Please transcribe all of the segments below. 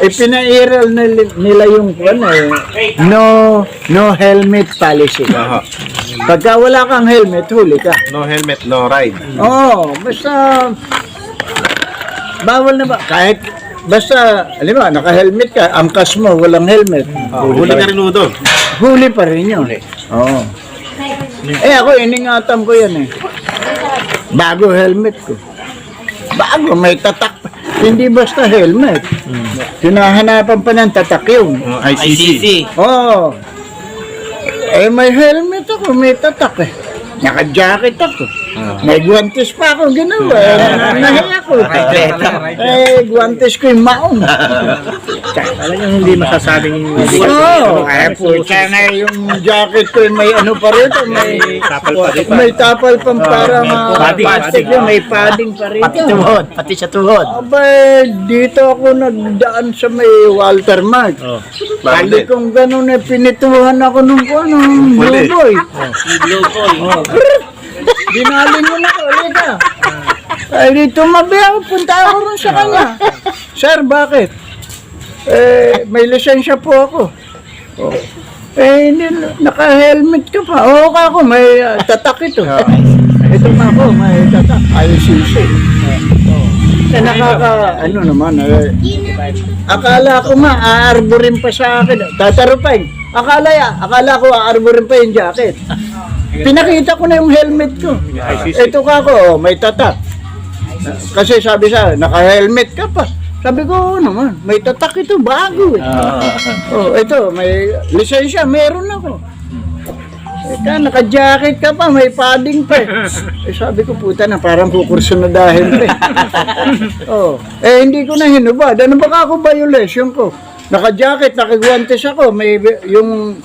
pinairal nila yung no helmet policy. Pagka wala kang helmet, huli ka. No helmet, no ride. Oo, basta bawal na ba? Kahit basta, alam mo, naka-helmet ka, angkas mo, walang helmet. Huli ka rin doon. Huli pa rin yun. Oo. Ako, iningatan ko yan eh. Bago helmet ko. Bago, may tatak. Hindi basta helmet. Hinahanapan pa ng tatak yun. ICC. Oo. May helmet ako, may tatak eh. Naka-jacket ako. May guwantes pa ako ginawa. Nahiya ko. Guwantes ko yung maong. Talagang hindi masasabing hindi Oo. Pucha na yung jacket ko may ano pa rito. May tapal pang parang plastic yun. May padding pa rito. pati sa tuhod. Abay, dito ako nagdaan sa may Walter Mark. Pali kong gano'n eh, pinituhan ako nung Blue Boy. Dinaling mo na ko, halika. Ay, dito mabi ako, punta ako rin sa kanya. Sir, bakit? May lisensya po ako. Hindi, naka-helmet ka pa. Oo ka ako, may tatak ito. Ito na ako, may tatak. ICC. Ano naman, akala ko aarborin pa sa akin. Tatarupain. Akala ko aarborin pa yung jacket. Pinakita ko na yung helmet ko. Ito ka ako, may tatak. Kasi sabi siya, naka-helmet ka pa. Sabi ko, naman, may tatak ito, bago eh. Ito, may lisensya, meron ako. Naka-jacket ka pa, may padding pa eh. Sabi ko, puta na, parang kukurso na dahil hindi ko na hinubad. Ano ba ako violation ko? Naka-jacket, naka-guantes ako, may yung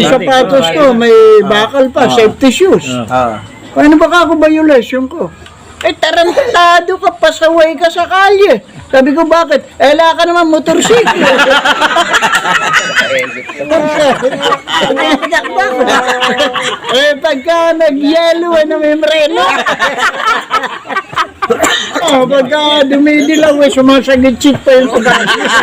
sapatos ko, may bakal pa, safety shoes. Ano ba ako violation ko? Tarantado ka, pasaway ka sa kalye. Sabi ko, bakit? Wala ka naman motorsiklo. Pagka nag-yellow, may mreno. Pagka dumidilaw, sumasagit chip pa yung pagkakas.